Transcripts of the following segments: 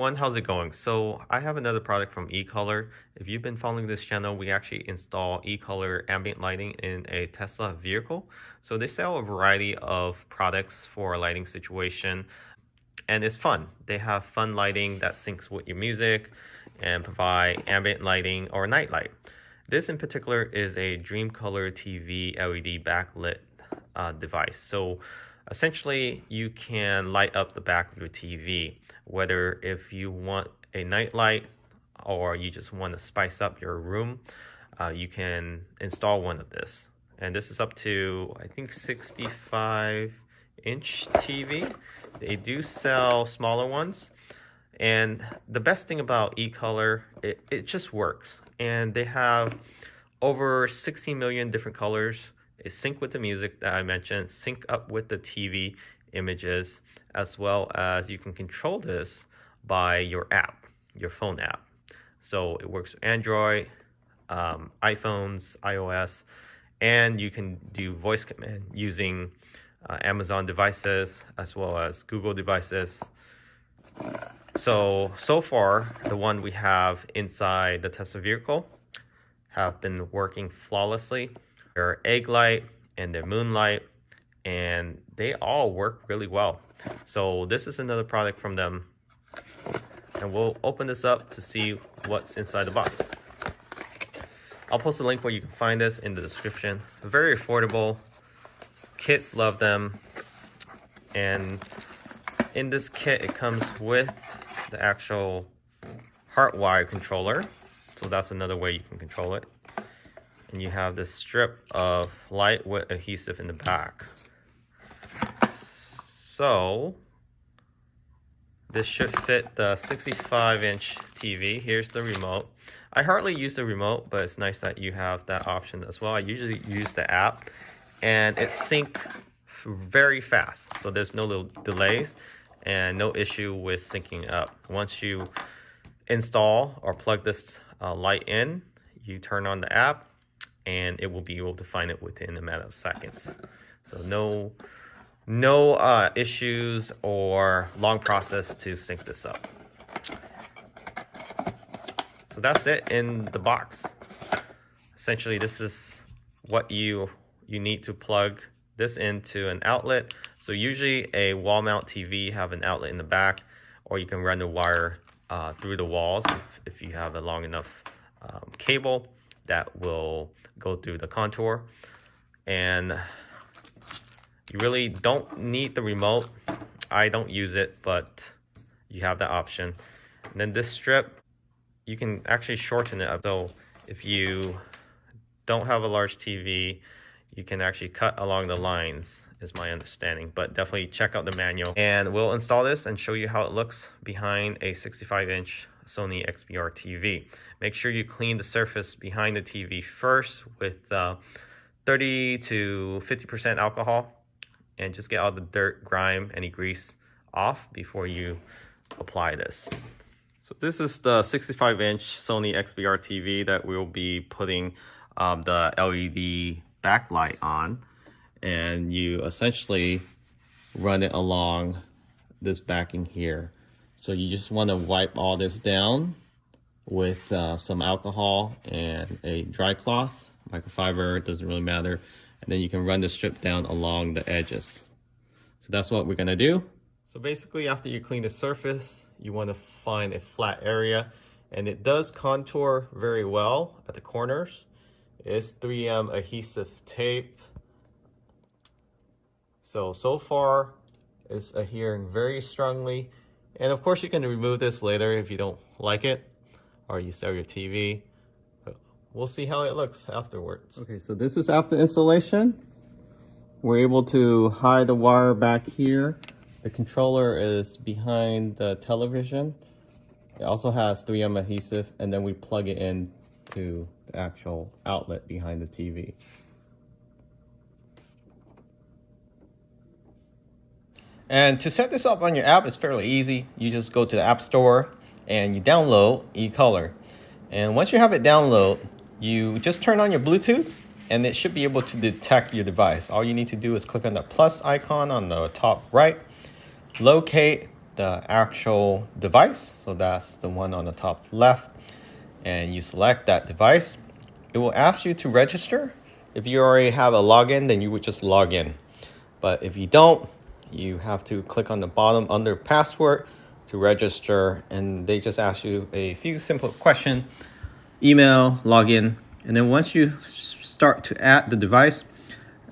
everyone, how's it going? So I have another product from Ecolor. If you've been following this channel, we actually install Ecolor ambient lighting in a Tesla vehicle. So they sell a variety of products for a lighting situation, and it's fun. They have fun lighting that syncs with your music and provide ambient lighting or night light. This in particular is a Dreamcolor TV LED backlit device. So essentially, you can light up the back of your TV, whether if you want a night light or you just want to spice up your room, you can install one of this. And this is up to, I think, 65-inch TV. They do sell smaller ones. And the best thing about Ecolor, it just works. And they have over 60 million different colors. It sync with the music that I mentioned, sync up with the TV images, as well as you can control this by your app, your phone app. So it works with Android, iPhones, iOS, and you can do voice command using Amazon devices as well as Google devices. So far, the one we have inside the Tesla vehicle have been working flawlessly. Their egg light and their moonlight, and they all work really well. So this is another product from them, and we'll open this up to see what's inside the box. I'll post a link where you can find this in the description. Very affordable. Kids love them. And in this kit, it comes with the actual hardwired controller. So that's another way you can control it. And you have this strip of light with adhesive in the back. So this should fit the 65-inch TV. Here's the remote. I hardly use the remote, but it's nice that you have that option as well. I usually use the app, and it syncs very fast. So there's no little delays and no issue with syncing up. Once you install or plug this light in, you turn on the app, and it will be able to find it within a matter of seconds. So no issues or long process to sync this up. So that's it in the box. Essentially, this is what you need to plug this into an outlet. So usually a wall mount TV have an outlet in the back, or you can run the wire through the walls if you have a long enough cable that will go through the contour. And you really don't need the remote. I don't use it, but you have that option. And then this strip, you can actually shorten it up. So if you don't have a large TV, you can actually cut along the lines, is my understanding. But definitely check out the manual. And we'll install this and show you how it looks behind a 65-inch Sony XBR TV. Make sure you clean the surface behind the TV first with 30 to 50% alcohol, and just get all the dirt, grime, any grease off before you apply this. So this is the 65-inch Sony XBR TV that we'll be putting the LED backlight on, and you essentially run it along this backing here. So you just want to wipe all this down with some alcohol and a dry cloth, microfiber, it doesn't really matter. And then you can run the strip down along the edges. So that's what we're gonna do. So basically, after you clean the surface, you want to find a flat area, and it does contour very well at the corners. It's 3M adhesive tape. So far, it's adhering very strongly. And of course, you can remove this later if you don't like it, or you sell your TV. But we'll see how it looks afterwards. Okay, so this is after installation. We're able to hide the wire back here. The controller is behind the television. It also has 3M adhesive, and then we plug it in to the actual outlet behind the TV. And to set this up on your app is fairly easy. You just go to the App Store and you download Ecolor. And once you have it download, you just turn on your Bluetooth, and it should be able to detect your device. All you need to do is click on the plus icon on the top right, locate, the actual device. So that's the one on the top left, and you select that device. It will ask you to register. If you already have a login, then you would just log in. But if you don't, you have to click on the bottom under password to register, and they just ask you a few simple questions, email, login, and then once you start to add the device,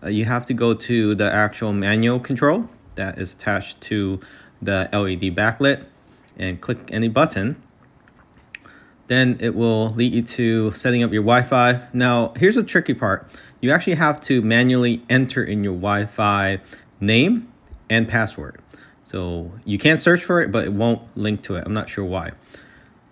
you have to go to the actual manual control that is attached to the LED backlit and click any button. Then it will lead you to setting up your Wi-Fi. Now, here's the tricky part. You actually have to manually enter in your Wi-Fi name and password. So you can search for it, but it won't link to it. I'm not sure why.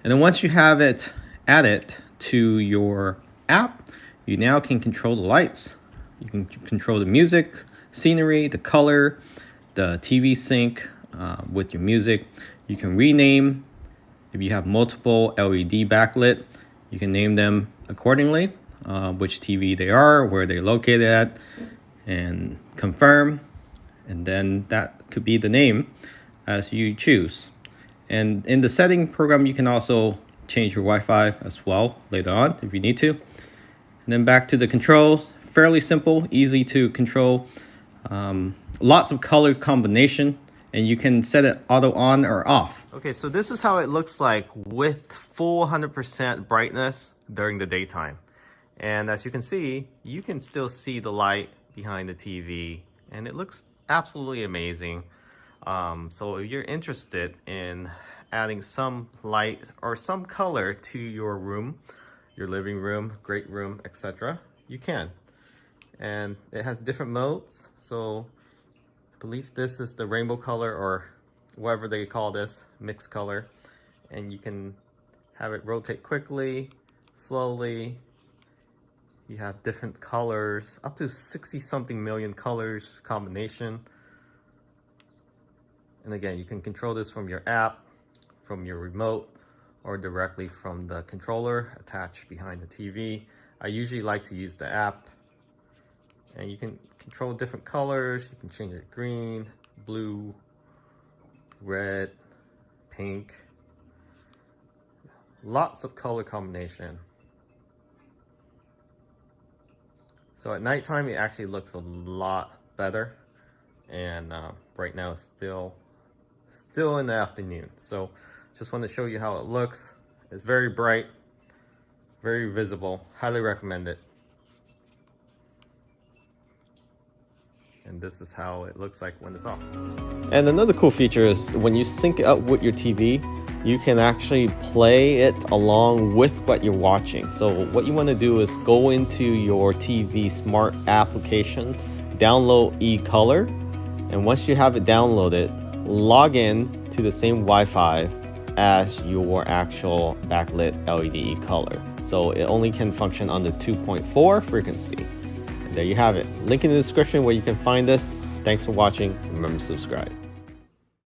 And then once you have it added to your app, you now can control the lights. You can control the music, scenery, the color, the TV sync with your music. You can rename. If you have multiple LED backlit, you can name them accordingly, which TV they are, where they're located at, and confirm. And then that could be the name as you choose. And in the setting program, you can also change your Wi-Fi as well later on if you need to. And then back to the controls, fairly simple, easy to control. Lots of color combination, and you can set it auto on or off. Okay, so this is how it looks like with full 100% brightness during the daytime. And as you can see, you can still see the light behind the TV, and it looks absolutely amazing. So if you're interested in adding some light or some color to your room, your living room, great room, etc., you can. And it has different modes. So I believe this is the rainbow color, or whatever they call this, mixed color. And you can have it rotate quickly, slowly. You have different colors, up to 60-something million colors combination. And again, you can control this from your app, from your remote, or directly from the controller attached behind the TV. I usually like to use the app. And you can control different colors. You can change it green, blue, red, pink. Lots of color combination. So at nighttime, it actually looks a lot better. And right now, it's still in the afternoon. So just want to show you how it looks. It's very bright, very visible. Highly recommend it. And this is how it looks like when it's off. And another cool feature is when you sync it up with your TV, you can actually play it along with what you're watching. So what you want to do is go into your TV smart application, download Ecolor, and once you have it downloaded, log in to the same Wi-Fi as your actual backlit LED Ecolor. So it only can function on the 2.4 frequency. And there you have it. Link in the description where you can find this. Thanks for watching. Remember to subscribe.